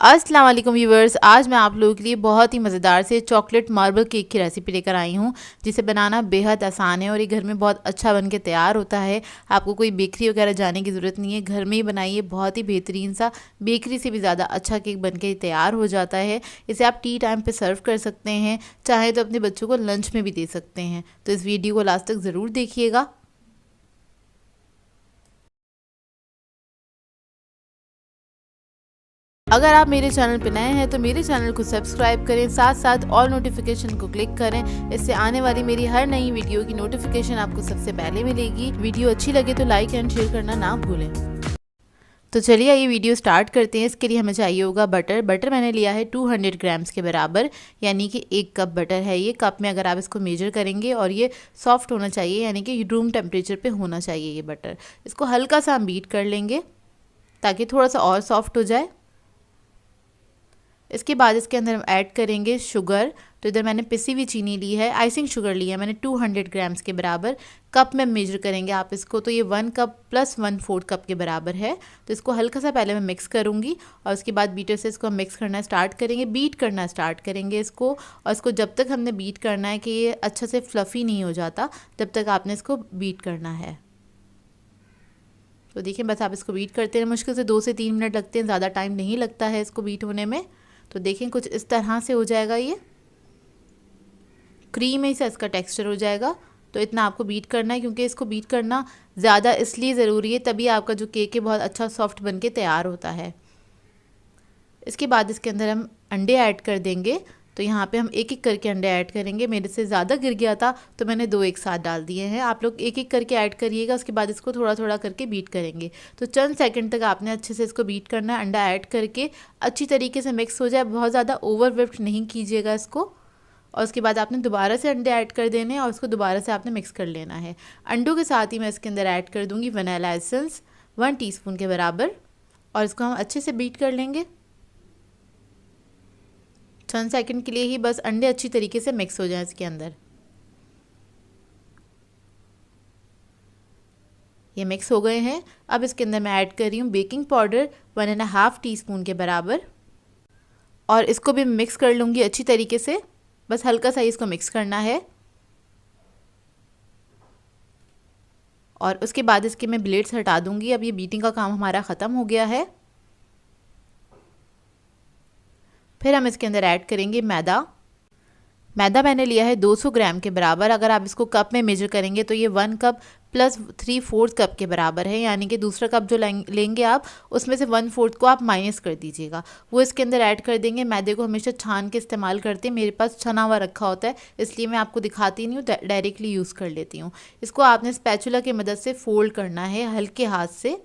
अस्सलाम वालेकुम व्यूवर्स, आज मैं आप लोगों के लिए बहुत ही मज़ेदार से चॉकलेट मार्बल केक की रेसिपी लेकर आई हूँ, जिसे बनाना बेहद आसान है और ये घर में बहुत अच्छा बन के तैयार होता है। आपको कोई बेकरी वगैरह जाने की ज़रूरत नहीं है, घर में ही बनाइए। बहुत ही बेहतरीन सा, बेकरी से भी ज़्यादा अच्छा केक बन के तैयार हो जाता है। इसे आप टी टाइम पर सर्व कर सकते हैं, चाहे तो अपने बच्चों को लंच में भी दे सकते हैं। तो इस वीडियो को लास्ट तक ज़रूर देखिएगा। अगर आप मेरे चैनल पर नए हैं तो मेरे चैनल को सब्सक्राइब करें, साथ साथ ऑल नोटिफिकेशन को क्लिक करें। इससे आने वाली मेरी हर नई वीडियो की नोटिफिकेशन आपको सबसे पहले मिलेगी। वीडियो अच्छी लगे तो लाइक एंड शेयर करना ना भूलें। तो चलिए ये वीडियो स्टार्ट करते हैं। इसके लिए हमें चाहिए होगा बटर मैंने लिया है 200 ग्राम्स के बराबर, यानी कि 1 कप बटर है ये। कप में अगर आप इसको मेजर करेंगे, और ये सॉफ्ट होना चाहिए, यानी कि रूम टेम्परेचर पे होना चाहिए ये बटर। इसको हल्का सा हम बीट कर लेंगे ताकि थोड़ा सा और सॉफ्ट हो जाए। इसके बाद इसके अंदर हम ऐड करेंगे शुगर। तो इधर मैंने पिसी हुई चीनी ली है, आइसिंग शुगर ली है मैंने 200 ग्राम्स के बराबर। कप में मेजर करेंगे आप इसको, तो ये 1 कप प्लस 1/4 कप के बराबर है। तो इसको हल्का सा पहले मैं मिक्स करूँगी, और उसके बाद बीटर से इसको हम मिक्स करना स्टार्ट करेंगे, बीट करना स्टार्ट करेंगे इसको। और इसको जब तक हमने बीट करना है कि ये अच्छा से फ्लफ़ी नहीं हो जाता, तब तक आपने इसको बीट करना है। तो देखिए, बस आप इसको बीट करते हैं। मुश्किल से 2 से 3 मिनट लगते हैं, ज़्यादा टाइम नहीं लगता है इसको बीट होने में। तो देखें, कुछ इस तरह से हो जाएगा, ये क्रीमी सा इसका टेक्सचर हो जाएगा। तो इतना आपको बीट करना है, क्योंकि इसको बीट करना ज़्यादा इसलिए ज़रूरी है, तभी आपका जो केक है बहुत अच्छा सॉफ्ट बन के तैयार होता है। इसके बाद इसके अंदर हम अंडे ऐड कर देंगे। तो यहाँ पे हम एक एक करके अंडे ऐड करेंगे। मेरे से ज़्यादा गिर गया था तो मैंने 2 एक साथ डाल दिए हैं। आप लोग एक एक करके ऐड करिएगा। उसके बाद इसको थोड़ा थोड़ा करके बीट करेंगे। तो चंद सेकंड तक आपने अच्छे से इसको बीट करना है। अंडा ऐड करके अच्छी तरीके से मिक्स हो जाए, बहुत ज़्यादा ओवर व्हिप्ड नहीं कीजिएगा इसको। और उसके बाद आपने दोबारा से अंडे ऐड कर देने हैं, और उसको दोबारा से आपने मिक्स कर लेना है। अंडों के साथ ही मैं इसके अंदर ऐड कर दूँगी वनीला एसेंस 1 टीस्पून के बराबर, और इसको हम अच्छे से बीट कर लेंगे। चंद सेकंड के लिए ही, बस अंडे अच्छी तरीके से मिक्स हो जाएं इसके अंदर। ये मिक्स हो गए हैं। अब इसके अंदर मैं ऐड कर रही हूँ बेकिंग पाउडर 1.5 टीस्पून के बराबर, और इसको भी मिक्स कर लूँगी अच्छी तरीके से। बस हल्का सा इसको मिक्स करना है, और उसके बाद इसके मैं ब्लेड्स हटा दूँगी। अब ये बीटिंग का काम हमारा ख़त्म हो गया है। फिर हम इसके अंदर ऐड करेंगे मैदा मैंने लिया है 200 ग्राम के बराबर। अगर आप इसको कप में मेजर करेंगे तो ये 1 कप प्लस 3/4 कप के बराबर है, यानी कि दूसरा कप जो लेंगे आप, उसमें से 1/4 को आप माइनस कर दीजिएगा, वो इसके अंदर ऐड कर देंगे। मैदे को हमेशा छान के इस्तेमाल करते हैं। मेरे पास छना हुआ रखा होता है, इसलिए मैं आपको दिखाती नहीं हूँ, डायरेक्टली यूज़ कर लेती हूँ। इसको आपने स्पैचुला की मदद से फोल्ड करना है हल्के हाथ से,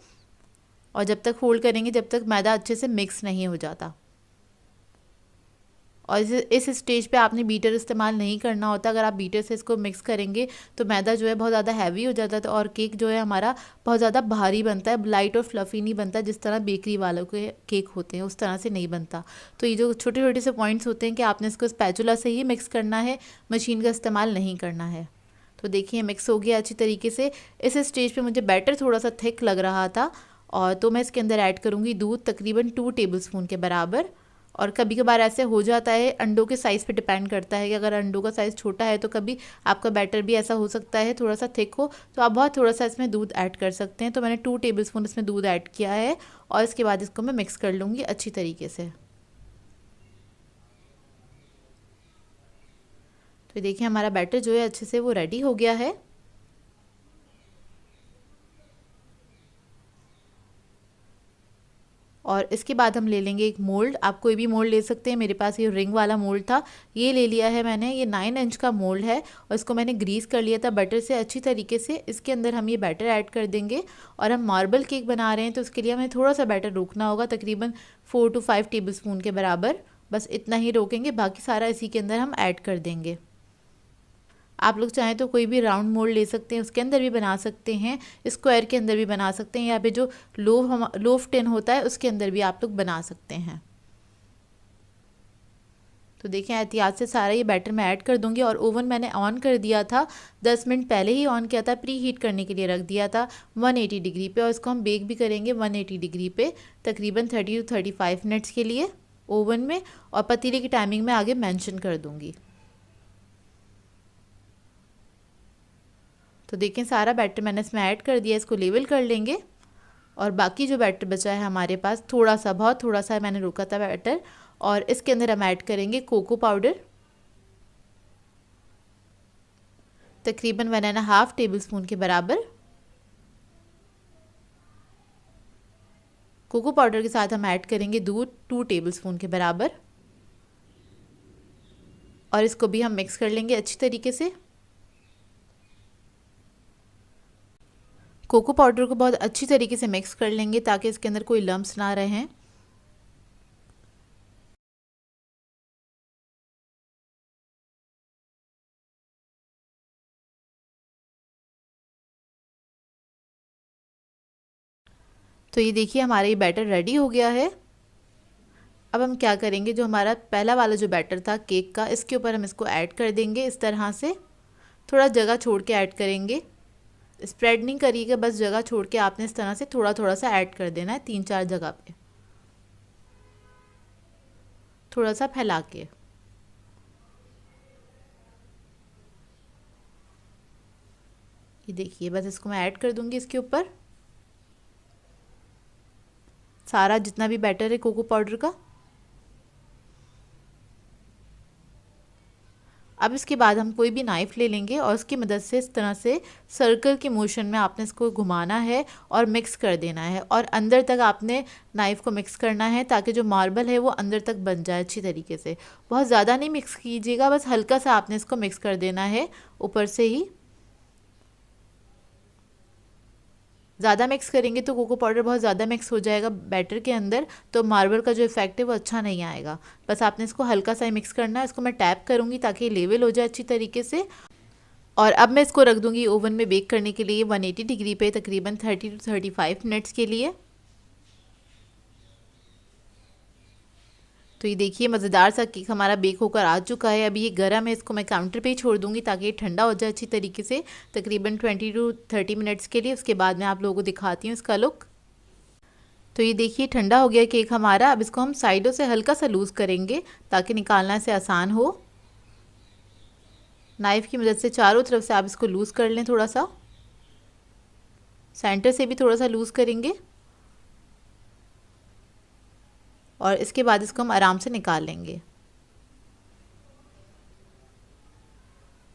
और जब तक फोल्ड करेंगे जब तक मैदा अच्छे से मिक्स नहीं हो जाता। और इस स्टेज पे आपने बीटर इस्तेमाल नहीं करना होता। अगर आप बीटर से इसको मिक्स करेंगे तो मैदा जो है बहुत ज़्यादा हैवी हो जाता है, और केक जो है हमारा बहुत ज़्यादा भारी बनता है, लाइट और फ्लफ़ी नहीं बनता। जिस तरह बेकरी वालों के केक होते हैं उस तरह से नहीं बनता। तो ये जो छोटे छोटे से पॉइंट्स होते हैं कि आपने इसको स्पैचुला से ही मिक्स करना है, मशीन का इस्तेमाल नहीं करना है। तो देखिए, मिक्स हो गया अच्छी तरीके से। इस स्टेज पर मुझे बैटर थोड़ा सा थिक लग रहा था, और तो मैं इसके अंदर ऐड करूँगी दूध, तकरीबन 2 टेबलस्पून के बराबर। और कभी कभार ऐसे हो जाता है, अंडों के साइज़ पे डिपेंड करता है कि अगर अंडों का साइज़ छोटा है तो कभी आपका बैटर भी ऐसा हो सकता है थोड़ा सा थिक हो, तो आप बहुत थोड़ा सा इसमें दूध ऐड कर सकते हैं। तो मैंने 2 टेबलस्पून इसमें दूध ऐड किया है, और इसके बाद इसको मैं मिक्स कर लूँगी अच्छी तरीके से। तो देखिए, हमारा बैटर जो है अच्छे से वो रेडी हो गया है। और इसके बाद हम ले लेंगे एक मोल्ड। आप कोई भी मोल्ड ले सकते हैं, मेरे पास ये रिंग वाला मोल्ड था, ये ले लिया है मैंने। ये 9 इंच का मोल्ड है, और इसको मैंने ग्रीस कर लिया था बटर से अच्छी तरीके से। इसके अंदर हम ये बैटर ऐड कर देंगे, और हम मार्बल केक बना रहे हैं तो उसके लिए हमें थोड़ा सा बैटर रोकना होगा, तकरीबन 4 to 5 टेबलस्पून के बराबर। बस इतना ही रोकेंगे, बाकी सारा इसी के अंदर हम ऐड कर देंगे। आप लोग चाहें तो कोई भी राउंड मोल्ड ले सकते हैं, उसके अंदर भी बना सकते हैं, स्क्वायर के अंदर भी बना सकते हैं, या फिर जो लोफ टिन होता है उसके अंदर भी आप लोग बना सकते हैं। तो देखें, एहतियात से सारा ये बैटर मैं ऐड कर दूंगी। और ओवन मैंने ऑन कर दिया था, 10 मिनट पहले ही ऑन किया था, प्री हीट करने के लिए रख दिया था 180 डिग्री पे। और इसको हम बेक भी करेंगे 180 डिग्री पे तकरीबन 30 to 35 मिनट्स के लिए। ओवन में, और पतीले की टाइमिंग मैं आगे मेंशन कर दूंगी। तो देखें सारा बैटर मैंने इसमें ऐड कर दिया, इसको लेवल कर लेंगे। और बाकी जो बैटर बचा है हमारे पास, थोड़ा सा, बहुत थोड़ा सा मैंने रोका था बैटर, और इसके अंदर हम ऐड करेंगे कोको पाउडर, तकरीबन 1.5 टेबल स्पून के बराबर। कोको पाउडर के साथ हम ऐड करेंगे दूध 2 टेबल स्पून के बराबर, और इसको भी हम मिक्स कर लेंगे अच्छी तरीके से। कोको पाउडर को बहुत अच्छी तरीके से मिक्स कर लेंगे ताकि इसके अंदर कोई लम्प्स ना रहें। तो ये देखिए हमारा ये बैटर रेडी हो गया है। अब हम क्या करेंगे, जो हमारा पहला वाला जो बैटर था केक का, इसके ऊपर हम इसको ऐड कर देंगे इस तरह से। थोड़ा जगह छोड़ के ऐड करेंगे, स्प्रेड नहीं करिएगा, बस जगह छोड़ के आपने इस तरह से थोड़ा थोड़ा सा ऐड कर देना है, 3-4 जगह पे थोड़ा सा फैला के। ये देखिए बस इसको मैं ऐड कर दूंगी इसके ऊपर सारा जितना भी बैटर है कोको पाउडर का। अब इसके बाद हम कोई भी नाइफ़ ले लेंगे और उसकी मदद से इस तरह से सर्कल के मोशन में आपने इसको घुमाना है और मिक्स कर देना है, और अंदर तक आपने नाइफ़ को मिक्स करना है ताकि जो मार्बल है वो अंदर तक बन जाए अच्छी तरीके से। बहुत ज़्यादा नहीं मिक्स कीजिएगा, बस हल्का सा आपने इसको मिक्स कर देना है ऊपर से ही। ज़्यादा मिक्स करेंगे तो कोको पाउडर बहुत ज़्यादा मिक्स हो जाएगा बैटर के अंदर, तो मार्बल का जो इफेक्ट है वो अच्छा नहीं आएगा। बस आपने इसको हल्का सा ही मिक्स करना है। इसको मैं टैप करूँगी ताकि ये लेवल हो जाए अच्छी तरीके से। और अब मैं इसको रख दूँगी ओवन में बेक करने के लिए 180 डिग्री पे तकरीबन 30 to 35 मिनट्स के लिए। तो ये देखिए मज़ेदार सा केक हमारा बेक होकर आ चुका है। अभी ये गर्म है, इसको मैं काउंटर पे ही छोड़ दूँगी ताकि ये ठंडा हो जाए अच्छी तरीके से तकरीबन 20 to 30 मिनट्स के लिए। उसके बाद मैं आप लोगों को दिखाती हूँ इसका लुक। तो ये देखिए ठंडा हो गया केक हमारा। अब इसको हम साइडों से हल्का सा लूज़ करेंगे ताकि निकालना से आसान हो। नाइफ़ की मदद से चारों तरफ से आप इसको लूज़ कर लें, थोड़ा सा सेंटर से भी थोड़ा सा लूज़ करेंगे, और इसके बाद इसको हम आराम से निकाल लेंगे।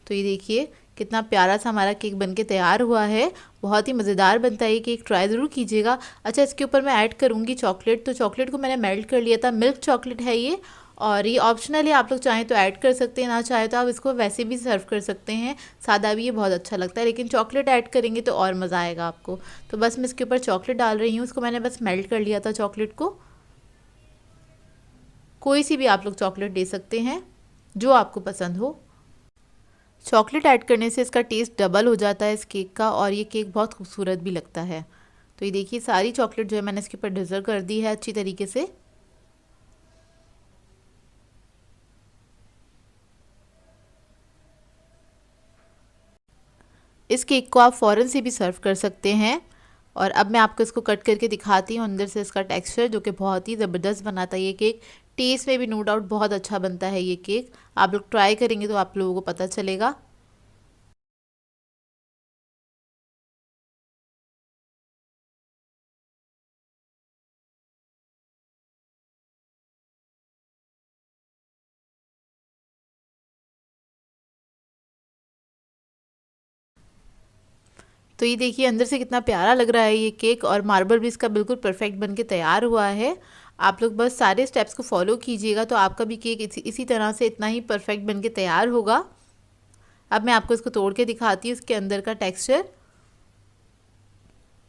तो ये देखिए कितना प्यारा सा हमारा केक बनके तैयार हुआ है। बहुत ही मज़ेदार बनता है ये केक, ट्राई ज़रूर कीजिएगा। अच्छा इसके ऊपर मैं ऐड करूँगी चॉकलेट, तो चॉकलेट को मैंने मेल्ट कर लिया था, मिल्क चॉकलेट है ये, और ये ऑप्शनल है, आप लोग चाहें तो ऐड कर सकते हैं, ना चाहे तो आप इसको वैसे भी सर्व कर सकते हैं, सादा भी ये बहुत अच्छा लगता है, लेकिन चॉकलेट ऐड करेंगे तो और मज़ा आएगा आपको। तो बस मैं इसके ऊपर चॉकलेट डाल रही हूँ, इसको मैंने बस मेल्ट कर लिया था चॉकलेट को। कोई सी भी आप लोग चॉकलेट दे सकते हैं जो आपको पसंद हो। चॉकलेट ऐड करने से इसका टेस्ट डबल हो जाता है इस केक का, और ये केक बहुत खूबसूरत भी लगता है। तो ये देखिए सारी चॉकलेट जो है मैंने इसके ऊपर डिज़र कर दी है अच्छी तरीके से। इस केक को आप फ़ौरन से भी सर्व कर सकते हैं। और अब मैं आपको इसको कट करके दिखाती हूँ अंदर से इसका टेक्सचर, जो कि बहुत ही ज़बरदस्त बनाता है ये केक। टेस्ट में भी नो डाउट बहुत अच्छा बनता है ये केक। आप लोग ट्राई करेंगे तो आप लोगों को पता चलेगा। तो ये देखिए अंदर से कितना प्यारा लग रहा है ये केक, और मार्बल भी इसका बिल्कुल परफेक्ट बन के तैयार हुआ है। आप लोग बस सारे स्टेप्स को फॉलो कीजिएगा तो आपका भी केक इसी तरह से इतना ही परफेक्ट बन के तैयार होगा। अब मैं आपको इसको तोड़ के दिखाती हूँ इसके अंदर का टेक्सचर।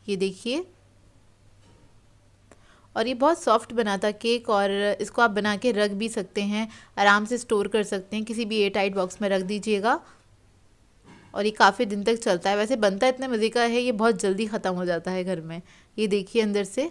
ये देखिए, और ये बहुत सॉफ्ट बना था केक, और इसको आप बना के रख भी सकते हैं, आराम से स्टोर कर सकते हैं, किसी भी एयर टाइट बॉक्स में रख दीजिएगा, और ये काफ़ी दिन तक चलता है। वैसे बनता इतने मज़े का है, ये बहुत जल्दी ख़त्म हो जाता है घर में। ये देखिए अंदर से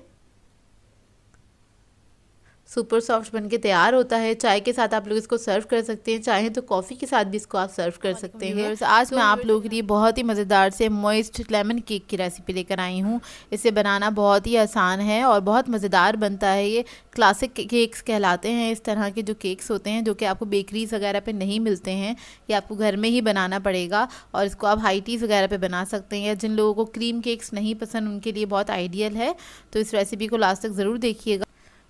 सुपर सॉफ्ट बनके तैयार होता है। चाय के साथ आप लोग इसको सर्व कर सकते हैं, चाहें तो कॉफ़ी के साथ भी इसको आप सर्व कर सकते हैं। आज मैं आप लोगों के लिए बहुत ही मज़ेदार से मॉइस्ट लेमन केक की रेसिपी लेकर आई हूँ। इसे बनाना बहुत ही आसान है और बहुत मज़ेदार बनता है। ये क्लासिक केक्स कहलाते हैं। इस तरह के जो केक्स होते हैं जो कि आपको बेकरीज वगैरह पे नहीं मिलते हैं, ये आपको घर में ही बनाना पड़ेगा और इसको आप हाई टीज़ वगैरह पे बना सकते हैं। या जिन लोगों को क्रीम केक्स नहीं पसंद उनके लिए बहुत आइडियल है। तो इस रेसिपी को लास्ट तक ज़रूर देखिएगा।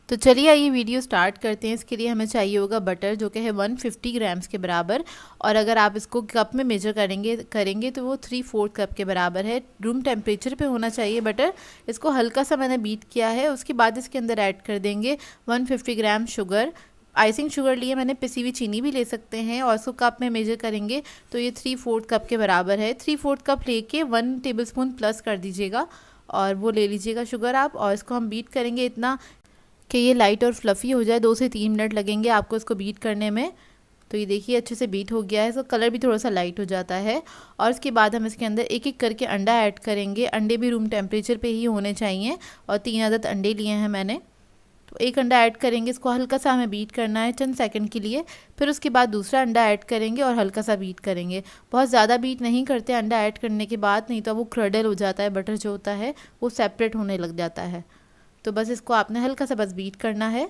तो चलिए आइए वीडियो स्टार्ट करते हैं। इसके लिए हमें चाहिए होगा बटर, जो कि है 150 ग्राम्स के बराबर। और अगर आप इसको कप में मेजर करेंगे तो वो 3/4 कप के बराबर है। रूम टेम्परेचर पे होना चाहिए बटर। इसको हल्का सा मैंने बीट किया है। उसके बाद इसके अंदर ऐड कर देंगे 150 ग्राम शुगर। आइसिंग शुगर लिए मैंने, पिसी हुई चीनी भी ले सकते हैं। और इसको कप में मेजर करेंगे तो ये 3/4 कप के बराबर है। 3/4 कप लेके 1 टेबलस्पून प्लस कर दीजिएगा और वो ले लीजिएगा शुगर आप। और इसको हम बीट करेंगे इतना कि ये लाइट और फ्लफ़ी हो जाए। 2 से 3 मिनट लगेंगे आपको इसको बीट करने में। तो ये देखिए अच्छे से बीट हो गया है। इसका कलर भी थोड़ा सा लाइट हो जाता है। और इसके बाद हम इसके अंदर एक एक करके अंडा ऐड करेंगे। अंडे भी रूम टेम्परेचर पे ही होने चाहिए और 3 अदद अंडे लिए हैं मैंने। तो एक अंडा ऐड करेंगे, इसको हल्का सा हमें बीट करना है चंद सेकंड के लिए। फिर उसके बाद दूसरा अंडा ऐड करेंगे और हल्का सा बीट करेंगे। बहुत ज़्यादा बीट नहीं करते अंडा ऐड करने के बाद, नहीं तो वो क्रडल हो जाता है। बटर जो होता है वो सेपरेट होने लग जाता है। तो बस इसको आपने हल्का सा बस बीट करना है।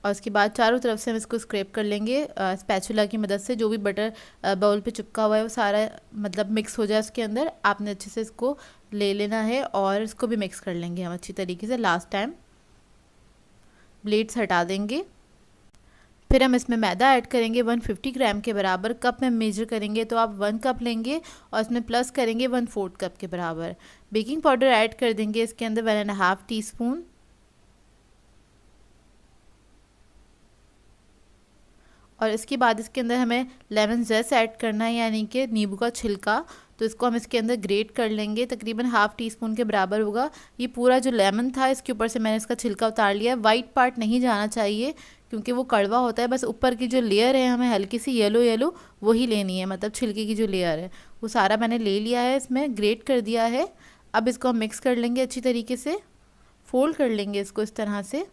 और उसके बाद चारों तरफ से हम इसको स्क्रैप कर लेंगे स्पैचुला की मदद से। जो भी बटर बाउल पे चिपका हुआ है वो सारा मतलब मिक्स हो जाए उसके अंदर। आपने अच्छे से इसको ले लेना है और इसको भी मिक्स कर लेंगे हम अच्छी तरीके से। लास्ट टाइम ब्लेड्स हटा देंगे। फिर हम इसमें मैदा ऐड करेंगे 150 ग्राम के बराबर। कप में मेजर करेंगे तो आप 1 कप लेंगे और इसमें प्लस करेंगे 1/4 कप के बराबर। बेकिंग पाउडर ऐड कर देंगे इसके अंदर 1.5 टीस्पून। और इसके बाद इसके अंदर हमें लेमन जेस्ट ऐड करना है, यानी कि नींबू का छिलका। तो इसको हम इसके अंदर ग्रेट कर लेंगे, तकरीबन 1/2 टीस्पून के बराबर होगा। ये पूरा जो लेमन था इसके ऊपर से मैंने इसका छिलका उतार लिया है। वाइट पार्ट नहीं जाना चाहिए क्योंकि वो कड़वा होता है। बस ऊपर की जो लेयर है हमें हल्की सी येलो येलो वही लेनी है, मतलब छिलके की जो लेयर है वो सारा मैंने ले लिया है, इसमें ग्रेट कर दिया है। अब इसको हम मिक्स कर लेंगे अच्छी तरीके से, फोल्ड कर लेंगे इसको इस तरह से।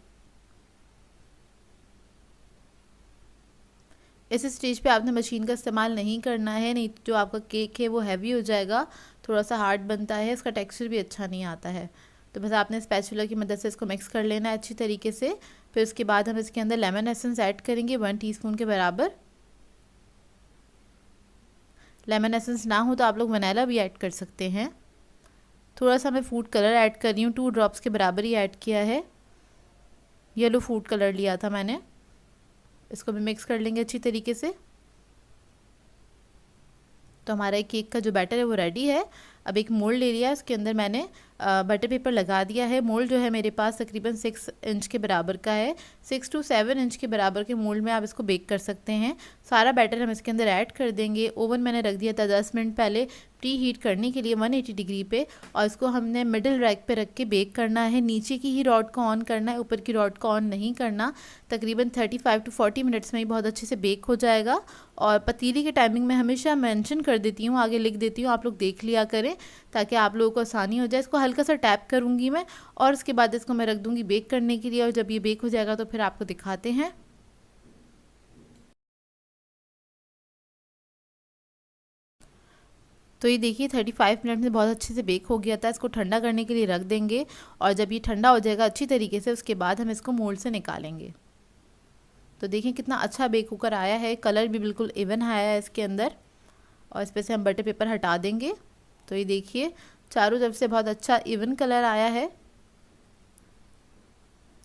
इस स्टेज पे आपने मशीन का इस्तेमाल नहीं करना है, नहीं तो जो आपका केक है वो हैवी हो जाएगा, थोड़ा सा हार्ड बनता है, इसका टेक्सचर भी अच्छा नहीं आता है। तो बस आपने स्पैचुला की मदद से इसको मिक्स कर लेना है अच्छी तरीके से। फिर उसके बाद हम इसके अंदर लेमन एसेंस ऐड करेंगे 1 टीस्पून के बराबर। लेमन एसेंस ना हो तो आप लोग वनीला भी ऐड कर सकते हैं। थोड़ा सा मैं फूड कलर ऐड कर रही हूँ, 2 ड्रॉप्स के बराबर ही ऐड किया है। येलो फूड कलर लिया था मैंने। इसको भी मिक्स कर लेंगे अच्छी तरीके से। तो हमारा केक का जो बैटर है वो रेडी है। अब एक मोल्ड ले लिया है, उसके अंदर मैंने बटर पेपर लगा दिया है। मोल्ड जो है मेरे पास तकरीबन 6 इंच के बराबर का है। 6 to 7 इंच के बराबर के मोल्ड में आप इसको बेक कर सकते हैं। सारा बैटर हम इसके अंदर ऐड कर देंगे। ओवन मैंने रख दिया था 10 मिनट पहले प्री हीट करने के लिए 180 डिग्री पे। और इसको हमने मिडिल रैक पे रख के बेक करना है। नीचे की ही रॉड को ऑन करना है, ऊपर की रॉड को ऑन नहीं करना। तकरीबन 35 to 40 मिनट्स में ही बहुत अच्छे से बेक हो जाएगा। और पतीली के टाइमिंग में हमेशा मेंशन कर देती हूँ, आगे लिख देती हूँ, आप लोग देख लिया करें ताकि आप लोगों को आसानी हो जाए। इसको हल्का सा टैप करूँगी मैं और उसके बाद इसको मैं रख दूँगी बेक करने के लिए। और जब ये बेक हो जाएगा तो फिर आपको दिखाते हैं। तो ये देखिए 35 मिनट में बहुत अच्छे से बेक हो गया था। इसको ठंडा करने के लिए रख देंगे और जब ये ठंडा हो जाएगा अच्छी तरीके से उसके बाद हम इसको मोल्ड से निकालेंगे। तो देखिए कितना अच्छा बेक होकर आया है, कलर भी बिल्कुल इवन आया है इसके अंदर। और इस पर से हम बटर पेपर हटा देंगे। तो ये देखिए चारों तरफ से बहुत अच्छा इवन कलर आया है।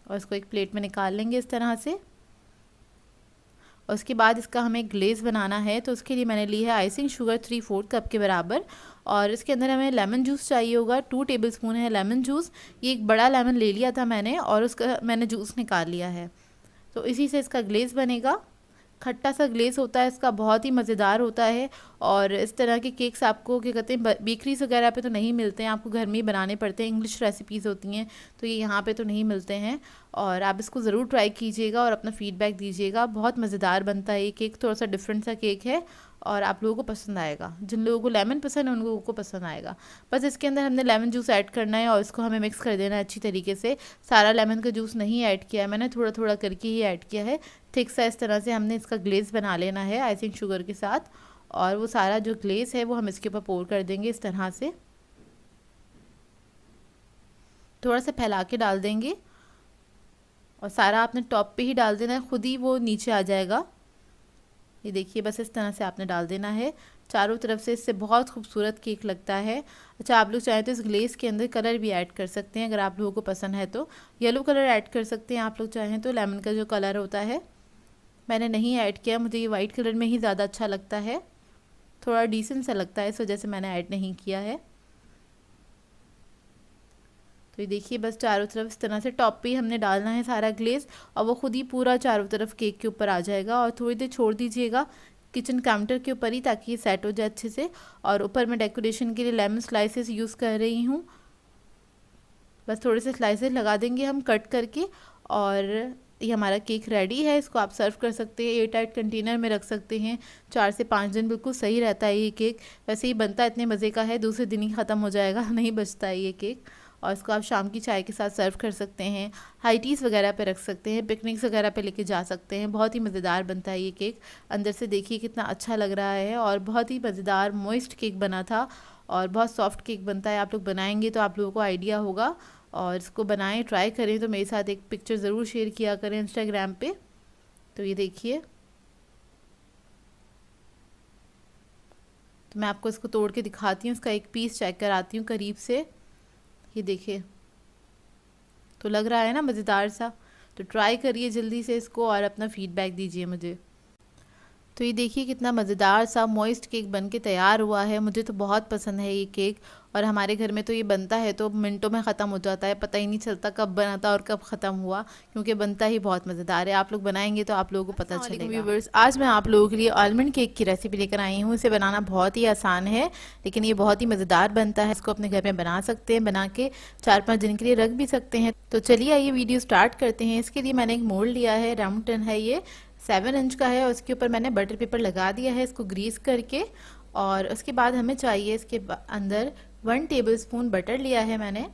और इसको एक प्लेट में निकाल लेंगे इस तरह से। और उसके बाद इसका हमें ग्लेज़ बनाना है, तो उसके लिए मैंने ली है आइसिंग शुगर 3/4 कप के बराबर। और इसके अंदर हमें लेमन जूस चाहिए होगा, 2 टेबलस्पून है लेमन जूस। ये एक बड़ा लेमन ले लिया था मैंने और उसका मैंने जूस निकाल लिया है। तो इसी से इसका ग्लेज़ बनेगा। खट्टा सा ग्लेज़ होता है इसका, बहुत ही मज़ेदार होता है। और इस तरह के केक्स आपको क्या कहते हैं बेकरीज वगैरह पे तो नहीं मिलते हैं, आपको घर में ही बनाने पड़ते हैं। इंग्लिश रेसिपीज़ होती हैं तो ये यहाँ पे तो नहीं मिलते हैं। और आप इसको ज़रूर ट्राई कीजिएगा और अपना फ़ीडबैक दीजिएगा। बहुत मज़ेदार बनता है ये केक, थोड़ा सा डिफरेंट सा केक है और आप लोगों को पसंद आएगा। जिन लोगों को लेमन पसंद है उन लोगों को पसंद आएगा। बस इसके अंदर हमने लेमन जूस ऐड करना है और इसको हमें मिक्स कर देना है अच्छी तरीके से। सारा लेमन का जूस नहीं ऐड किया है मैंने, थोड़ा थोड़ा करके ही ऐड किया है। थिक सा इस तरह से हमने इसका ग्लेज़ बना लेना है आइसिंग शुगर के साथ, और वो सारा जो ग्लेज़ है वो हम इसके ऊपर पोर कर देंगे इस तरह से। थोड़ा सा फैला के डाल देंगे और सारा आपने टॉप पे ही डाल देना है, खुद ही वो नीचे आ जाएगा। ये देखिए बस इस तरह से आपने डाल देना है चारों तरफ से, इससे बहुत खूबसूरत केक लगता है। अच्छा, आप लोग चाहें तो इस ग्लेस के अंदर कलर भी ऐड कर सकते हैं, अगर आप लोगों को पसंद है तो येलो कलर ऐड कर सकते हैं आप लोग चाहें तो, लेमन का जो कलर होता है। मैंने नहीं ऐड किया, मुझे ये वाइट कलर में ही ज़्यादा अच्छा लगता है, थोड़ा डिसेंट सा लगता है, इस वजह से मैंने ऐड नहीं किया है। तो ये देखिए बस चारों तरफ इस तरह से टॉप पे ही हमने डालना है सारा ग्लेज़, और वो खुद ही पूरा चारों तरफ केक के ऊपर आ जाएगा। और थोड़ी देर छोड़ दीजिएगा किचन काउंटर के ऊपर ही, ताकि ये सेट हो जाए अच्छे से। और ऊपर मैं डेकोरेशन के लिए लेमन स्लाइसेस यूज़ कर रही हूँ, बस थोड़े से स्लाइसेस लगा देंगे हम कट करके। और ये हमारा केक रेडी है, इसको आप सर्व कर सकते हैं, एयर टाइट कंटेनर में रख सकते हैं। 4 से 5 दिन बिल्कुल सही रहता है ये केक। वैसे ही बनता इतने मज़े का है, दूसरे दिन ही ख़त्म हो जाएगा, नहीं बचता है ये केक। और इसको आप शाम की चाय के साथ सर्व कर सकते हैं, हाई टीज़ वगैरह पे रख सकते हैं, पिकनिक्स वगैरह पे लेके जा सकते हैं। बहुत ही मज़ेदार बनता है ये केक। अंदर से देखिए कितना अच्छा लग रहा है, और बहुत ही मज़ेदार मॉइस्ट केक बना था, और बहुत सॉफ्ट केक बनता है। आप लोग बनाएंगे तो आप लोगों को आइडिया होगा, और इसको बनाएं, ट्राई करें तो मेरे साथ एक पिक्चर ज़रूर शेयर किया करें इंस्टाग्राम पे। तो ये देखिए, तो मैं आपको इसको तोड़ के दिखाती हूँ, इसका एक पीस चेक कराती हूँ करीब से। ये देखिए, तो लग रहा है ना मज़ेदार सा। तो ट्राई करिए जल्दी से इसको और अपना फीडबैक दीजिए मुझे। तो ये देखिए कितना मज़ेदार सा मॉइस्ट केक बन के तैयार हुआ है। मुझे तो बहुत पसंद है ये केक, और हमारे घर में तो ये बनता है तो मिनटों में ख़त्म हो जाता है, पता ही नहीं चलता कब बना था और कब ख़त्म हुआ, क्योंकि बनता ही बहुत मज़ेदार है। आप लोग बनाएंगे तो आप लोगों को पता चलेगा। व्यूअर्स, आज मैं आप लोगों के लिए आलमंड केक की रेसिपी लेकर आई हूँ। इसे बनाना बहुत ही आसान है, लेकिन ये बहुत ही मज़ेदार बनता है। इसको अपने घर में बना सकते हैं, बना के 4-5 दिन के लिए रख भी सकते हैं। तो चलिए आइए वीडियो स्टार्ट करते हैं। इसके लिए मैंने एक मोल्ड लिया है, राउंड टन है ये, 7 इंच का है, और उसके ऊपर मैंने बटर पेपर लगा दिया है इसको ग्रीस करके। और उसके बाद हमें चाहिए इसके अंदर 1 टेबलस्पून बटर लिया है मैंने,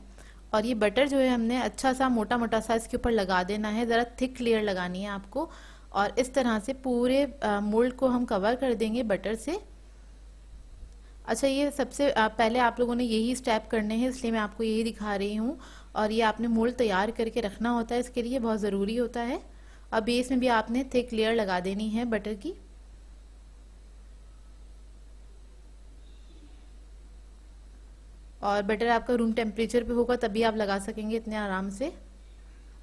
और ये बटर जो है हमने अच्छा सा मोटा मोटा सा इसके ऊपर लगा देना है, ज़रा थिक लेयर लगानी है आपको। और इस तरह से पूरे मोल्ड को हम कवर कर देंगे बटर से। अच्छा, ये सबसे पहले आप लोगों ने यही स्टेप करने हैं, इसलिए मैं आपको यही दिखा रही हूँ। और ये आपने मोल्ड तैयार करके रखना होता है, इसके लिए बहुत ज़रूरी होता है। अब बेस में भी आपने थिक लेयर लगा देनी है बटर की। और बटर आपका रूम टेम्परेचर पे होगा तभी आप लगा सकेंगे इतने आराम से,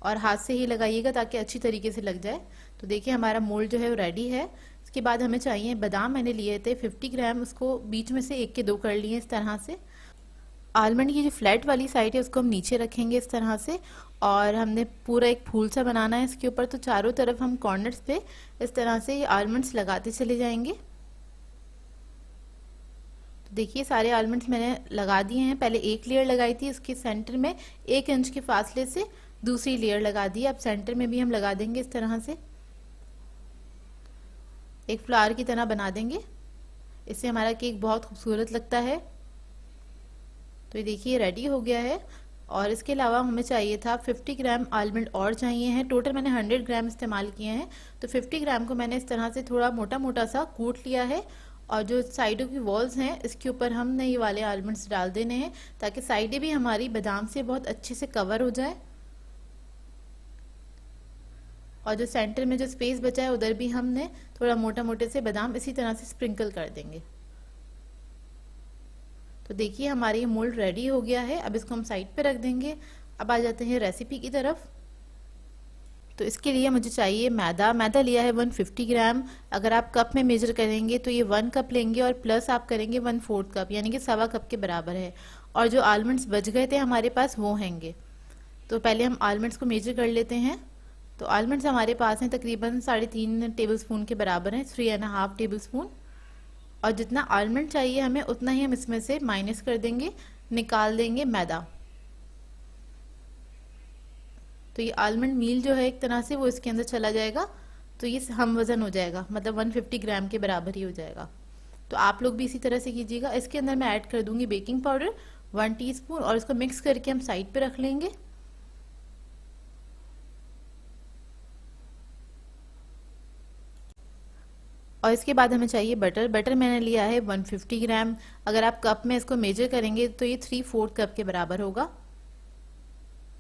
और हाथ से ही लगाइएगा ताकि अच्छी तरीके से लग जाए। तो देखिए हमारा मोल्ड जो है वो रेडी है। इसके बाद हमें चाहिए बादाम, मैंने लिए थे 50 ग्राम, उसको बीच में से 1 के 2 कर लिए इस तरह से। आलमंड की जो फ्लैट वाली साइड है उसको हम नीचे रखेंगे इस तरह से, और हमने पूरा एक फूल सा बनाना है इसके ऊपर। तो चारों तरफ हम कॉर्नर्स पे इस तरह से ये आलमंड्स लगाते चले जाएंगे। तो देखिए सारे आलमंड्स मैंने लगा दिए हैं। पहले एक लेयर लगाई थी, इसके सेंटर में 1 इंच के फासले से दूसरी लेयर लगा दी। अब सेंटर में भी हम लगा देंगे इस तरह से, एक फ्लावर की तरह बना देंगे, इससे हमारा केक बहुत खूबसूरत लगता है। तो ये देखिए रेडी हो गया है। और इसके अलावा हमें चाहिए था 50 ग्राम आलमंड और चाहिए हैं। टोटल मैंने 100 ग्राम इस्तेमाल किए हैं। तो 50 ग्राम को मैंने इस तरह से थोड़ा मोटा मोटा सा कूट लिया है, और जो साइडों की वॉल्स हैं इसके ऊपर हमने ये वाले आलमंड्स डाल देने हैं, ताकि साइडें भी हमारी बादाम से बहुत अच्छे से कवर हो जाए। और जो सेंटर में जो स्पेस बचा है उधर भी हमने थोड़ा मोटा मोटे से बादाम इसी तरह से स्प्रिंकल कर देंगे। तो देखिए हमारी ये मोल्ड रेडी हो गया है। अब इसको हम साइड पे रख देंगे। अब आ जाते हैं रेसिपी की तरफ। तो इसके लिए मुझे चाहिए मैदा लिया है 150 ग्राम। अगर आप कप में मेजर करेंगे तो ये 1 कप लेंगे, और प्लस आप करेंगे 1/4 कप, यानी कि 1.25 कप के बराबर है। और जो आलमंड्स बच गए थे हमारे पास वो हैंगे। तो पहले हम आलमंड्स को मेजर कर लेते हैं। तो आलमंड्स हमारे पास हैं तकरीबन 3.5 टेबल स्पून के बराबर हैं, 3.5 टेबल स्पून। और जितना आलमंड चाहिए हमें उतना ही हम इसमें से माइनस कर देंगे, निकाल देंगे मैदा। तो ये आलमंड मील जो है एक तरह से वो इसके अंदर चला जाएगा, तो ये हम वज़न हो जाएगा, मतलब 150 ग्राम के बराबर ही हो जाएगा। तो आप लोग भी इसी तरह से कीजिएगा। इसके अंदर मैं ऐड कर दूंगी बेकिंग पाउडर 1 टीस्पून और इसको मिक्स करके हम साइड पे रख लेंगे। और इसके बाद हमें चाहिए बटर। बटर मैंने लिया है 150 ग्राम। अगर आप कप में इसको मेजर करेंगे तो ये 3/4 कप के बराबर होगा,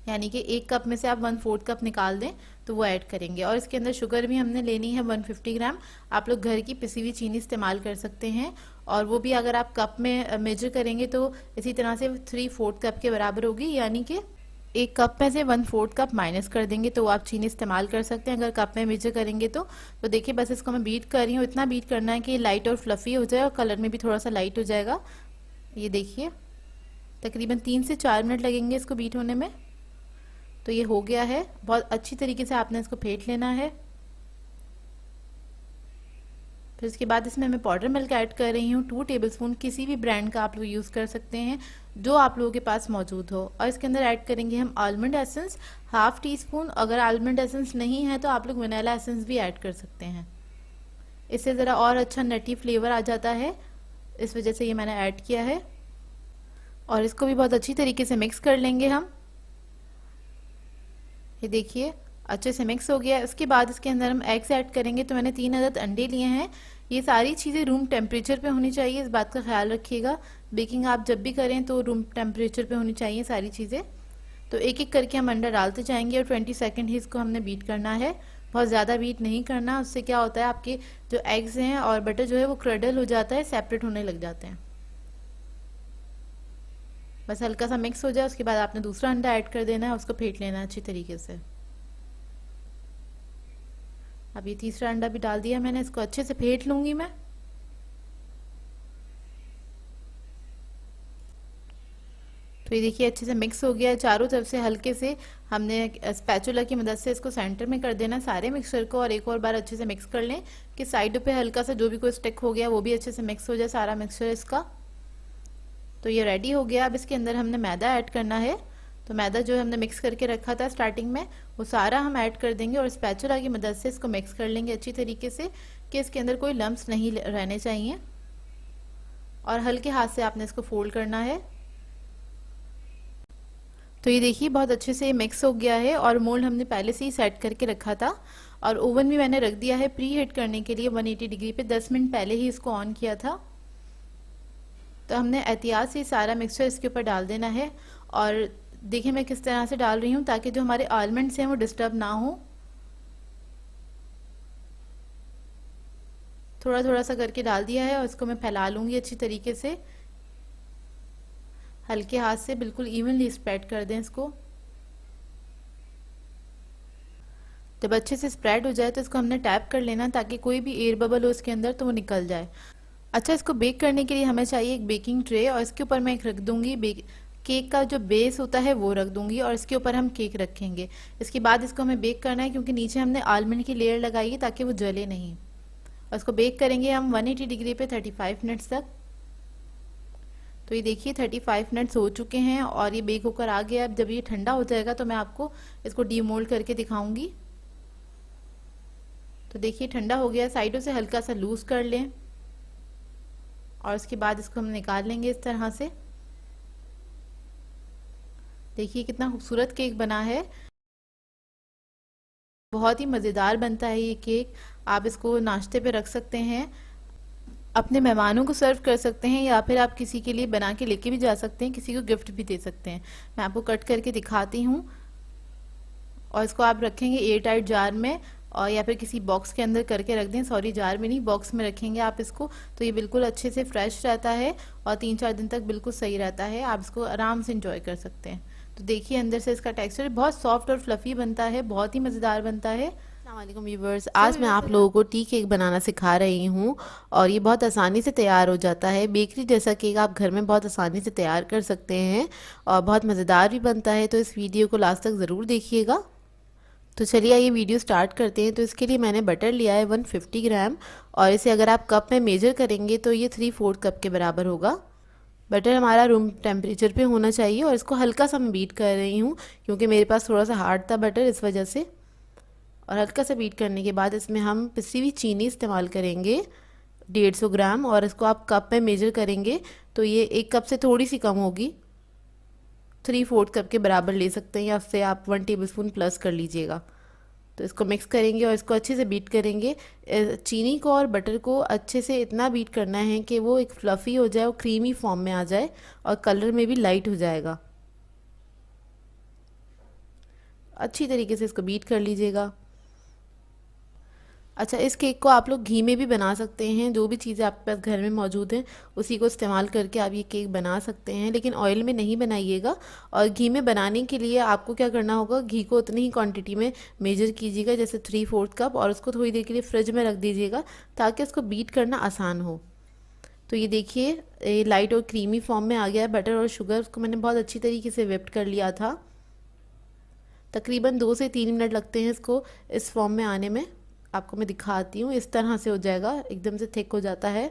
यानी कि 1 कप में से आप 1/4 कप निकाल दें तो वो ऐड करेंगे। और इसके अंदर शुगर भी हमने लेनी है 150 ग्राम। आप लोग घर की पिसी हुई चीनी इस्तेमाल कर सकते हैं, और वो भी अगर आप कप में मेजर करेंगे तो इसी तरह से 3/4 कप के बराबर होगी, यानी कि 1 कप में से 1/4 कप माइनस कर देंगे तो आप चीनी इस्तेमाल कर सकते हैं अगर कप में मेजर करेंगे तो देखिए बस इसको मैं बीट कर रही हूँ। इतना बीट करना है कि लाइट और फ्लफी हो जाए और कलर में भी थोड़ा सा लाइट हो जाएगा। ये देखिए तकरीबन 3 से 4 मिनट लगेंगे इसको बीट होने में। तो ये हो गया है। बहुत अच्छी तरीके से आपने इसको फेंट लेना है। फिर इसके बाद इसमें मैं पाउडर मिल्क ऐड कर रही हूँ 2 टेबलस्पून। किसी भी ब्रांड का आप लोग यूज़ कर सकते हैं जो आप लोगों के पास मौजूद हो। और इसके अंदर ऐड करेंगे हम आलमंड एसेंस 1/2 टीस्पून। अगर आलमंड एसेंस नहीं है तो आप लोग वनीला एसेंस भी ऐड कर सकते हैं, इससे ज़रा और अच्छा नटी फ्लेवर आ जाता है, इस वजह से ये मैंने ऐड किया है। और इसको भी बहुत अच्छी तरीके से मिक्स कर लेंगे हम। ये देखिए अच्छे से मिक्स हो गया। इसके बाद इसके अंदर हम एग्स ऐड करेंगे। तो मैंने 3 अदद अंडे लिए हैं। ये सारी चीज़ें रूम टेम्परेचर पे होनी चाहिए, इस बात का ख्याल रखिएगा। बेकिंग आप जब भी करें तो रूम टेम्परेचर पे होनी चाहिए सारी चीज़ें। तो एक एक करके हम अंडा डालते जाएंगे और 20 सेकेंड ही इसको हमने बीट करना है। बहुत ज़्यादा बीट नहीं करना, उससे क्या होता है आपके जो एग्स हैं और बटर जो है वो क्रडल हो जाता है, सेपरेट होने लग जाते हैं। बस हल्का सा मिक्स हो जाए उसके बाद आपने दूसरा अंडा ऐड कर देना है, उसको फेंट लेना है अच्छी तरीके से। अब ये तीसरा अंडा भी डाल दिया मैंने, इसको अच्छे से फेंट लूंगी मैं। तो ये देखिए अच्छे से मिक्स हो गया है। चारों तरफ से हल्के से हमने स्पैचुला की मदद से इसको सेंटर में कर देना सारे मिक्सचर को, और एक और बार अच्छे से मिक्स कर लें कि साइडों पे हल्का सा जो भी कोई स्टिक हो गया वो भी अच्छे से मिक्स हो जाए सारा मिक्सचर इसका। तो ये रेडी हो गया। अब इसके अंदर हमने मैदा ऐड करना है। तो मैदा जो हमने मिक्स करके रखा था स्टार्टिंग में वो सारा हम ऐड कर देंगे और स्पैचुला की मदद से इसको मिक्स कर लेंगे अच्छी तरीके से कि इसके अंदर कोई लम्प्स नहीं रहने चाहिए। और हल्के हाथ से आपने इसको फोल्ड करना है। तो ये देखिए बहुत अच्छे से मिक्स हो गया है और मोल्ड हमने पहले से ही सेट करके रखा था। और ओवन भी मैंने रख दिया है प्री हीट करने के लिए 180 डिग्री पे। 10 मिनट पहले ही इसको ऑन किया था। तो हमने एहतियात से सारा मिक्सचर इसके ऊपर डाल देना है। और देखिए मैं किस तरह से डाल रही हूँ ताकि जो हमारे आलमंड्स हैं वो डिस्टर्ब ना हो। थोड़ा थोड़ा सा करके डाल दिया है और इसको मैं फैला लूँगी अच्छी तरीके से। हल्के हाथ से बिल्कुल इवनली स्प्रेड कर दें इसको। जब अच्छे से स्प्रेड हो जाए तो इसको हमने टैप कर लेना ताकि कोई भी एयर बबल हो इसके अंदर तो वो निकल जाए। अच्छा, इसको बेक करने के लिए हमें चाहिए एक बेकिंग ट्रे और इसके ऊपर मैं एक रख दूंगी केक का जो बेस होता है वो रख दूंगी और इसके ऊपर हम केक रखेंगे। इसके बाद इसको हमें बेक करना है क्योंकि नीचे हमने आलमंड की लेयर लगाई है ताकि वो जले नहीं। और इसको बेक करेंगे हम 180 डिग्री पे 35 मिनट्स तक। तो ये देखिए 35 मिनट्स हो चुके हैं और ये बेक होकर आ गया। अब जब ये ठंडा हो जाएगा तो मैं आपको इसको डीमोल्ड करके दिखाऊंगी। तो देखिए ठंडा हो गया। साइडों से हल्का सा लूज कर लें और उसके बाद इसको हम निकाल लेंगे इस तरह से। देखिए कितना खूबसूरत केक बना है। बहुत ही मज़ेदार बनता है ये केक। आप इसको नाश्ते पे रख सकते हैं, अपने मेहमानों को सर्व कर सकते हैं या फिर आप किसी के लिए बना के लेके भी जा सकते हैं, किसी को गिफ्ट भी दे सकते हैं। मैं आपको कट करके दिखाती हूँ। और इसको आप रखेंगे एयर टाइट जार में और या फिर किसी बॉक्स के अंदर करके रख दें। सॉरी, जार में नहीं, बॉक्स में रखेंगे आप इसको तो ये बिल्कुल अच्छे से फ्रेश रहता है और 3-4 दिन तक बिल्कुल सही रहता है। आप इसको आराम से इंजॉय कर सकते हैं। तो देखिए अंदर से इसका टेक्सचर बहुत सॉफ्ट और फ्लफी बनता है, बहुत ही मज़ेदार बनता है। अस्सलाम व्यूवर्स, आज मैं आप लोगों को टी केक बनाना सिखा रही हूँ और ये बहुत आसानी से तैयार हो जाता है। बेकरी जैसा केक आप घर में बहुत आसानी से तैयार कर सकते हैं और बहुत मज़ेदार भी बनता है। तो इस वीडियो को लास्ट तक ज़रूर देखिएगा। तो चलिए ये वीडियो स्टार्ट करते हैं। तो इसके लिए मैंने बटर लिया है 150 ग्राम और इसे अगर आप कप में मेजर करेंगे तो ये 3/4 कप के बराबर होगा। बटर हमारा रूम टेम्परेचर पे होना चाहिए और इसको हल्का सा मैं बीट कर रही हूँ क्योंकि मेरे पास थोड़ा सा हार्ड था बटर, इस वजह से। और हल्का सा बीट करने के बाद इसमें हम पिसी हुई चीनी इस्तेमाल करेंगे 150 ग्राम, और इसको आप कप में मेजर करेंगे तो ये 1 कप से थोड़ी सी कम होगी, 3/4 कप के बराबर ले सकते हैं, या उससे आप 1 टेबलस्पून प्लस कर लीजिएगा। तो इसको मिक्स करेंगे और इसको अच्छे से बीट करेंगे। चीनी को और बटर को अच्छे से इतना बीट करना है कि वो एक फ्लफ़ी हो जाए, वो क्रीमी फॉर्म में आ जाए और कलर में भी लाइट हो जाएगा। अच्छी तरीके से इसको बीट कर लीजिएगा। अच्छा, इस केक को आप लोग घी में भी बना सकते हैं, जो भी चीज़ें आपके पास घर में मौजूद हैं उसी को इस्तेमाल करके आप ये केक बना सकते हैं, लेकिन ऑयल में नहीं बनाइएगा। और घी में बनाने के लिए आपको क्या करना होगा, घी को उतनी ही क्वांटिटी में मेजर कीजिएगा, जैसे 3/4 कप, और उसको थोड़ी देर के लिए फ्रिज में रख दीजिएगा ताकि उसको बीट करना आसान हो। तो ये देखिए, ये लाइट और क्रीमी फॉर्म में आ गया है। बटर और शुगर उसको मैंने बहुत अच्छी तरीके से व्हिप्ड कर लिया था। तकरीबन 2 से 3 मिनट लगते हैं इसको इस फॉर्म में आने में। आपको मैं दिखाती हूँ, इस तरह से हो जाएगा, एकदम से थिक हो जाता है।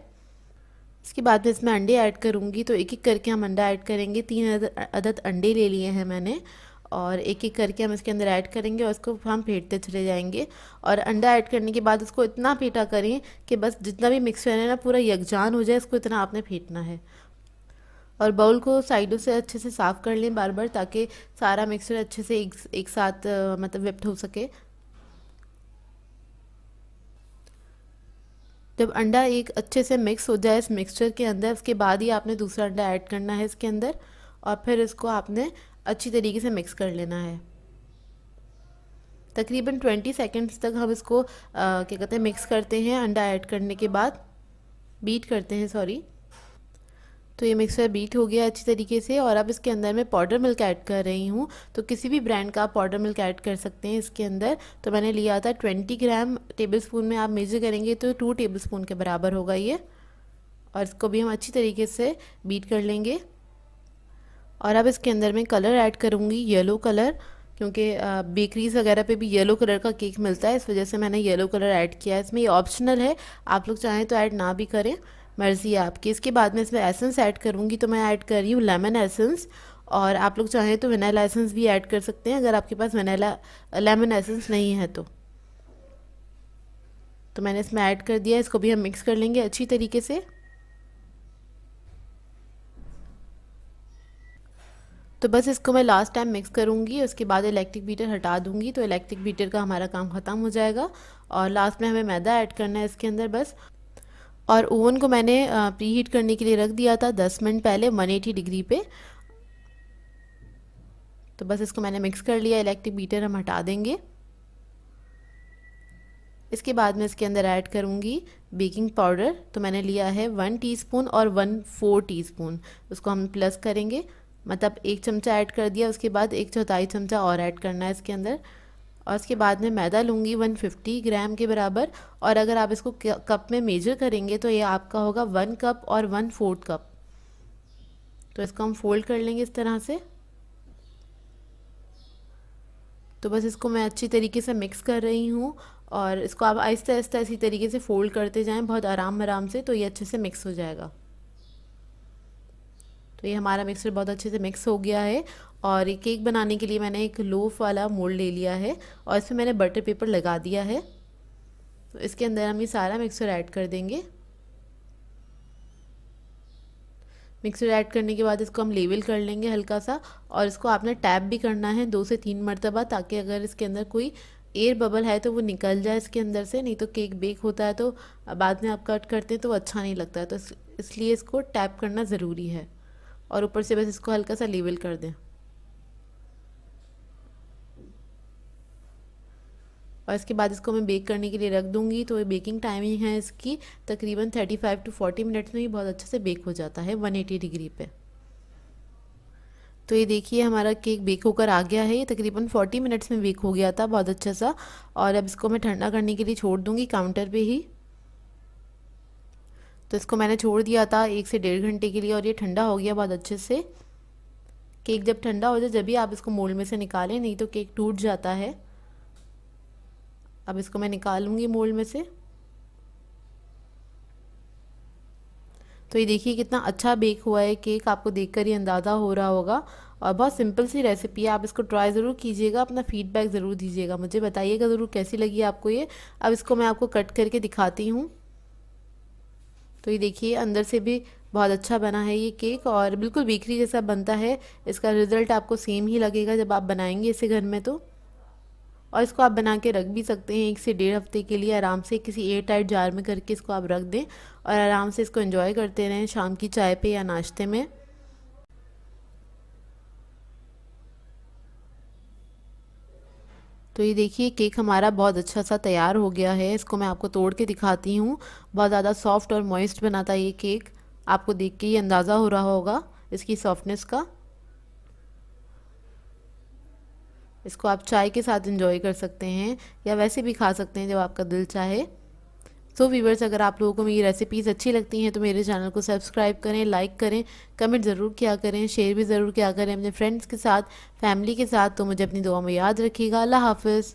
इसके बाद में इसमें अंडे ऐड करूँगी, तो एक एक करके हम अंडा ऐड करेंगे। 3 अदद अंडे ले लिए हैं मैंने, और एक एक करके हम इसके अंदर ऐड करेंगे और इसको हम फेंटते चले जाएंगे। और अंडा ऐड करने के बाद उसको इतना फेंटा करें कि बस जितना भी मिक्सचर है ना पूरा यकजान हो जाए, इसको इतना आपने फेंटना है। और बाउल को साइडों से अच्छे से साफ़ कर लें बार बार, ताकि सारा मिक्सचर अच्छे से एक साथ मतलब व्हिप्ड हो सके। जब अंडा एक अच्छे से मिक्स हो जाए इस मिक्सचर के अंदर, उसके बाद ही आपने दूसरा अंडा ऐड करना है इसके अंदर, और फिर इसको आपने अच्छी तरीके से मिक्स कर लेना है। तकरीबन 20 सेकंड्स तक हम इसको क्या कहते हैं मिक्स करते हैं। अंडा ऐड करने के बाद बीट करते हैं, सॉरी। तो ये मिक्सर बीट हो गया अच्छी तरीके से, और अब इसके अंदर मैं पाउडर मिल्क ऐड कर रही हूँ। तो किसी भी ब्रांड का आप पाउडर मिल्क ऐड कर सकते हैं इसके अंदर। तो मैंने लिया था 20 ग्राम, टेबलस्पून में आप मेजर करेंगे तो 2 टेबलस्पून के बराबर होगा ये। और इसको भी हम अच्छी तरीके से बीट कर लेंगे। और अब इसके अंदर मैं कलर ऐड करूँगी, येलो कलर, क्योंकि बेकरीज वगैरह पे भी येलो कलर का केक मिलता है, इस वजह से मैंने येलो कलर ऐड किया है इसमें। ये ऑप्शनल है, आप लोग चाहें तो ऐड ना भी करें, मर्ज़ी है आपकी। इसके बाद में इसमें एसेंस ऐड करूँगी, तो मैं ऐड कर रही हूँ लेमन एसेंस, और आप लोग चाहें तो वनीला एसेंस भी ऐड कर सकते हैं अगर आपके पास वनीला लेमन एसेंस नहीं है तो मैंने इसमें ऐड कर दिया। इसको भी हम मिक्स कर लेंगे अच्छी तरीके से। तो बस इसको मैं लास्ट टाइम मिक्स करूँगी, उसके बाद इलेक्ट्रिक बीटर हटा दूँगी, तो इलेक्ट्रिक बीटर का हमारा काम ख़त्म हो जाएगा। और लास्ट में हमें मैदा ऐड करना है इसके अंदर बस। और ओवन को मैंने प्री हीट करने के लिए रख दिया था 10 मिनट पहले 180 डिग्री पे। तो बस इसको मैंने मिक्स कर लिया, इलेक्ट्रिक बीटर हम हटा देंगे। इसके बाद मैं इसके अंदर ऐड करूँगी बेकिंग पाउडर। तो मैंने लिया है 1 टीस्पून और 1/4 टीस्पून, उसको हम प्लस करेंगे, मतलब 1 चमचा ऐड कर दिया, उसके बाद 1/4 चमचा और ऐड करना है इसके अंदर। और उसके बाद में मैदा लूँगी 150 ग्राम के बराबर, और अगर आप इसको कप में मेजर करेंगे तो ये आपका होगा 1 कप और 1/4 कप। तो इसको हम फोल्ड कर लेंगे इस तरह से। तो बस इसको मैं अच्छी तरीके से मिक्स कर रही हूँ, और इसको आप आहिस्ता आहिस्ता इसी तरीके से फ़ोल्ड करते जाएं बहुत आराम आराम से, तो ये अच्छे से मिक्स हो जाएगा। तो ये हमारा मिक्सचर बहुत अच्छे से मिक्स हो गया है। और ये केक बनाने के लिए मैंने एक लोफ वाला मोल्ड ले लिया है, और इसमें मैंने बटर पेपर लगा दिया है। तो इसके अंदर हम ये सारा मिक्सचर ऐड कर देंगे। मिक्सर ऐड करने के बाद इसको हम लेवल कर लेंगे हल्का सा, और इसको आपने टैप भी करना है 2 से 3 मरतबा, ताकि अगर इसके अंदर कोई एयर बबल है तो वो निकल जाए इसके अंदर से, नहीं तो केक बेक होता है तो बाद में आप कट करते हैं तो वो अच्छा नहीं लगता है। तो इसलिए इसको टैप करना ज़रूरी है, और ऊपर से बस इसको हल्का सा लेवल कर दें। और इसके बाद इसको मैं बेक करने के लिए रख दूँगी। तो ये बेकिंग टाइमिंग है इसकी तकरीबन 35 to 40 मिनट्स में ही बहुत अच्छे से बेक हो जाता है 180 डिग्री पे। तो ये देखिए हमारा केक बेक होकर आ गया है, ये तकरीबन 40 मिनट्स में बेक हो गया था बहुत अच्छा सा। और अब इसको मैं ठंडा करने के लिए छोड़ दूँगी काउंटर पे ही। तो इसको मैंने छोड़ दिया था 1 से 1.5 घंटे के लिए, और ये ठंडा हो गया बहुत अच्छे से। केक जब ठंडा हो जाए जब भी आप इसको मोल्ड में से निकालें, नहीं तो केक टूट जाता है। अब इसको मैं निकालूंगी मोल्ड में से। तो ये देखिए कितना अच्छा बेक हुआ है केक, आपको देखकर ही अंदाज़ा हो रहा होगा। और बहुत सिंपल सी रेसिपी है, आप इसको ट्राई ज़रूर कीजिएगा, अपना फीडबैक ज़रूर दीजिएगा, मुझे बताइएगा ज़रूर कैसी लगी आपको ये। अब इसको मैं आपको कट करके दिखाती हूँ। तो ये देखिए अंदर से भी बहुत अच्छा बना है ये केक और बिल्कुल बेकरी जैसा बनता है। इसका रिज़ल्ट आपको सेम ही लगेगा जब आप बनाएंगे इसे घर में तो। और इसको आप बना के रख भी सकते हैं 1 से 1.5 हफ्ते के लिए आराम से, किसी एयर टाइट जार में करके इसको आप रख दें और आराम से इसको एंजॉय करते रहें शाम की चाय पे या नाश्ते में। तो ये देखिए केक हमारा बहुत अच्छा सा तैयार हो गया है। इसको मैं आपको तोड़ के दिखाती हूँ। बहुत ज़्यादा सॉफ्ट और मॉइस्ट बना था ये केक। आपको देख के ही अंदाज़ा हो रहा होगा इसकी सॉफ्टनेस का। इसको आप चाय के साथ एंजॉय कर सकते हैं या वैसे भी खा सकते हैं जब आपका दिल चाहे। सो वीवर्स, अगर आप लोगों को मेरी रेसिपीज़ अच्छी लगती हैं तो मेरे चैनल को सब्सक्राइब करें, लाइक करें, कमेंट ज़रूर किया करें, शेयर भी ज़रूर किया करें अपने फ्रेंड्स के साथ, फैमिली के साथ। तो मुझे अपनी दुआ में याद रखिएगा। अल्लाह हाफ़िज़।